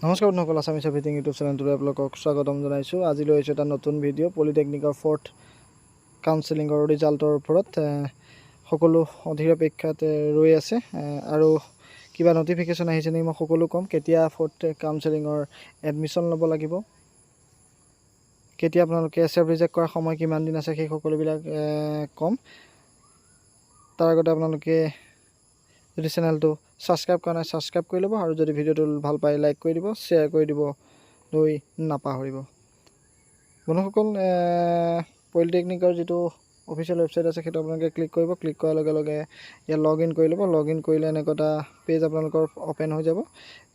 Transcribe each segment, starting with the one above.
নমস্কাৰ বন্ধুসকল, Assamese everything YouTube চেনেলটোলৈ আপোনালোকক স্বাগতম জনাইছোঁ। আজি লৈ আহিছোঁ এটা নতুন ভিডিঅ' পলিটেকনিকৰ 4th কাউন্সেলিঙৰ ৰিজাল্টৰ ওপৰত। সকলো অধীৰ অপেক্ষাত ৰৈ আছে আৰু কিবা নটিফিকেশ্যন আহিছে নেকি মই সকলো ক'ম। কেতিয়া 4th কাউন্সেলিঙৰ এডমিশ্যন ল'ব লাগিব, কেতিয়া আপোনালোকে SF ৰিজেক্ট কৰাৰ সময় কিমান দিন আছে, সেই সকলোবিলাক ক'ম। তাৰ আগতে আপোনালোকে যদি চেনেলটো ছাবস্ক্ৰাইব কৰা নাই ছাবস্ক্ৰাইব কৰি ল'ব, আৰু যদি ভিডিঅ'টো ভাল পায় লাইক কৰি দিব, শ্বেয়াৰ কৰি দিব লৈ নাপাহৰিব। বন্ধুসকল, পলিটেকনিকৰ যিটো অফিচিয়েল ৱেবছাইট আছে সেইটো আপোনালোকে ক্লিক কৰিব। ক্লিক কৰাৰ লগে লগে ইয়াত লগ ইন কৰি ল'ব। লগ ইন কৰিলে এনেকুৱা এটা পেজ আপোনালোকৰ অ'পেন হৈ যাব।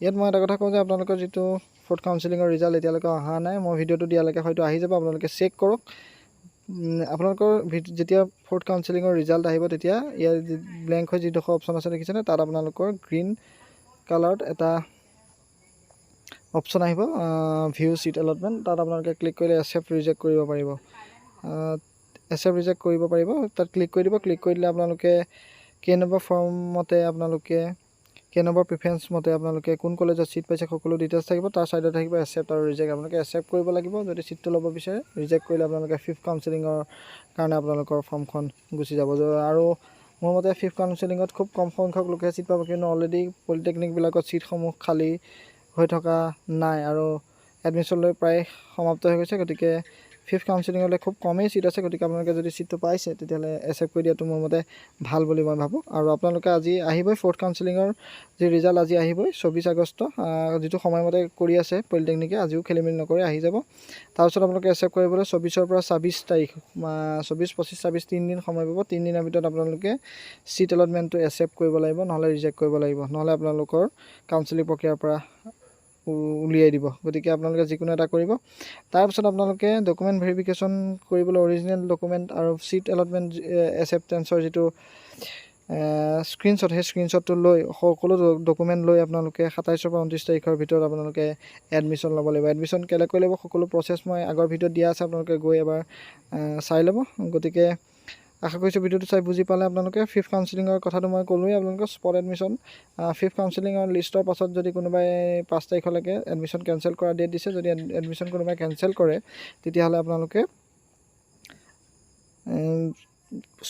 ইয়াত মই এটা কথা কওঁ যে আপোনালোকৰ যিটো 4th কাউন্সেলিঙৰ ৰিজাল্ট এতিয়ালৈকে অহা নাই। মই ভিডিঅ'টো দিয়ালৈকে হয়তো আহি যাব, আপোনালোকে চেক কৰক। আপোনালোকৰ যেতিয়া 4th কাউন্সেলিঙৰ ৰিজাল্ট আহিব তেতিয়া ইয়াৰ ব্লেংক হৈ যিডোখৰ অপশ্যন আছে দেখিছেনে, তাত আপোনালোকৰ গ্ৰীণ কালাৰত এটা অপশ্যন আহিব, ভিউ চিট এলটমেণ্ট। তাত আপোনালোকে ক্লিক কৰিলে SF ৰিজেক্ট কৰিব পাৰিব। SF ৰিজেক্ট কৰিব পাৰিব, তাত ক্লিক কৰি দিব। ক্লিক কৰি দিলে আপোনালোকে কেই নম্বৰ ফৰ্মমতে আপোনালোকে কেই নম্বৰ প্ৰিফাৰেঞ্চ মতে আপোনালোকে কোন কলেজত ছিট পাইছে সকলো ডিটেইলছ থাকিব। তাৰ ছাইডত থাকিব একচেপ্ট আৰু ৰিজেক্ট। আপোনালোকে একচেপ্ট কৰিব লাগিব যদি ছিটটো ল'ব বিচাৰে। ৰিজেক্ট কৰিলে আপোনালোকে 5th কাউন্সেলিঙৰ কাৰণে আপোনালোকৰ ফৰ্মখন গুচি যাব। আৰু মোৰ মতে 5th কাউন্সেলিঙত খুব কম সংখ্যক লোকে ছিট পাব, কিন্তু অলৰেডি পলিটেকনিকবিলাকত ছিটসমূহ খালী হৈ থকা নাই আৰু এডমিশ্যন লৈ প্ৰায় সমাপ্ত হৈ গৈছে। গতিকে 5th কাউন্সেলিঙলৈ খুব কমেই ছিট আছে। গতিকে আপোনালোকে যদি ছিটটো পাইছে তেতিয়াহ'লে একচেপ্ট কৰি দিয়াটো মোৰ মতে ভাল বুলি মই ভাবোঁ। আৰু আপোনালোকে আজি আহিবই 4th কাউন্সেলিঙৰ যি ৰিজাল্ট আজি আহিবই 24 আগষ্ট, যিটো সময়মতে কৰি আছে পলিটেকনিকে, আজিও খেলি মেলি নকৰি আহি যাব। তাৰপিছত আপোনালোকে একচেপ্ট কৰিবলৈ 24ৰ পৰা 26 তাৰিখ, 24, 25, 26 তিনিদিন সময় পাব। 3 দিনৰ ভিতৰত আপোনালোকে ছিট এলটমেণ্টটো একচেপ্ট কৰিব লাগিব, নহ'লে ৰিজেক্ট কৰিব লাগিব, নহ'লে আপোনালোকৰ কাউন্সেলিং প্ৰক্ৰিয়াৰ পৰা উলিয়াই দিব। গতিকে আপোনালোকে যিকোনো এটা কৰিব। তাৰপিছত আপোনালোকে ডকুমেণ্ট ভেৰিফিকেশ্যন কৰিবলৈ অৰিজিনেল ডকুমেণ্ট আৰু ছিট এলটমেণ্ট একচেপ্টেঞ্চৰ যিটো স্ক্ৰীনশ্বট, সেই স্ক্ৰীনশ্বটটো লৈ সকলো ডকুমেণ্ট লৈ আপোনালোকে 27 পৰা 29 তাৰিখৰ ভিতৰত আপোনালোকে এডমিশ্যন ল'ব লাগিব। এডমিশ্যন কেনেকৈ ল'ব সকলো প্ৰচেছ মই আগৰ ভিডিঅ'ত দিয়া আছে, আপোনালোকে গৈ এবাৰ চাই ল'ব। গতিকে আশা কৰিছোঁ ভিডিঅ'টো চাই বুজি পালে আপোনালোকে। 5th কাউন্সেলিঙৰ কথাটো মই ক'লোৱেই আপোনালোকক। স্পট এডমিশ্যন 5th কাউন্সেলিঙৰ লিষ্টৰ পাছত যদি কোনোবাই 5 তাৰিখলৈকে এডমিশ্যন কেঞ্চেল কৰা ডেট দিছে, যদি এডমিশ্যন কোনোবাই কেঞ্চেল কৰে তেতিয়াহ'লে আপোনালোকে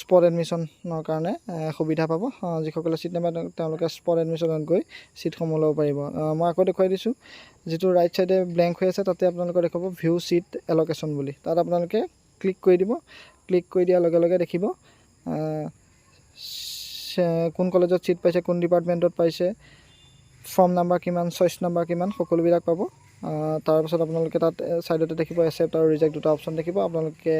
স্পট এডমিশ্যনৰ কাৰণে সুবিধা পাব। যিসকলে ছিট নাপায় তেওঁলোকে স্পট এডমিশ্যনত গৈ ছিটসমূহ ল'ব পাৰিব। মই আকৌ দেখুৱাই দিছোঁ, যিটো ৰাইট ছাইডে ব্লেংক হৈ আছে তাতে আপোনালোকৰ দেখুৱাব ভিউ ছিট এল'কেশ্যন বুলি। তাত আপোনালোকে ক্লিক কৰি দিব। ক্লিক কৰি দিয়াৰ লগে লগে দেখিব কোন কলেজত ছিট পাইছে, কোন ডিপাৰ্টমেণ্টত পাইছে, ফৰ্ম নাম্বাৰ কিমান, চইচ নাম্বাৰ কিমান, সকলোবিলাক পাব। তাৰপাছত আপোনালোকে তাত ছাইডতে দেখিব একচেপ্ট আৰু ৰিজেক্ট দুটা অপশ্যন দেখিব। আপোনালোকে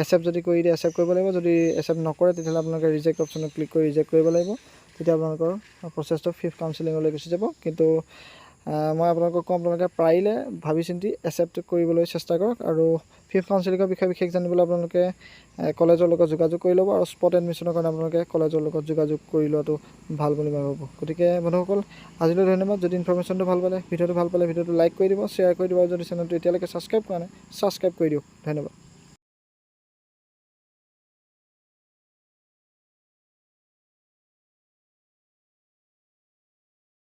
একচেপ্ট যদি কৰি দিয়ে একচেপ্ট কৰিব লাগিব, যদি একচেপ্ট নকৰে তেতিয়াহ'লে আপোনালোকে ৰিজেক্ট অপশ্যনত ক্লিক কৰি ৰিজেক্ট কৰিব লাগিব। তেতিয়া আপোনালোকৰ প্ৰচেছটো 5th কাউন্সেলিঙলৈ গুচি যাব। কিন্তু মই আপোনালোকক কওঁ, আপোনালোকে পাৰিলে ভাবি চিন্তি একচেপ্ট কৰিবলৈ চেষ্টা কৰক। আৰু 5th কাউন্সেলিঙৰ বিষয়ে বিশেষ জানিবলৈ আপোনালোকে কলেজৰ লগত যোগাযোগ কৰি ল'ব, আৰু স্পট এডমিশ্যনৰ কাৰণে আপোনালোকে কলেজৰ লগত যোগাযোগ কৰি লোৱাটো ভাল বুলি মই ভাবোঁ। গতিকে বন্ধুসকল, আজিলৈ ধন্যবাদ। যদি ইনফৰমেশ্যনটো ভাল পালে, ভিডিঅ'টো লাইক কৰি দিব, শ্বেয়াৰ কৰি দিব, আৰু যদি চেনেলটো এতিয়ালৈকে ছাবস্ক্ৰাইব কৰা নাই ছাবস্ক্ৰাইব কৰি দিওঁ। ধন্যবাদ।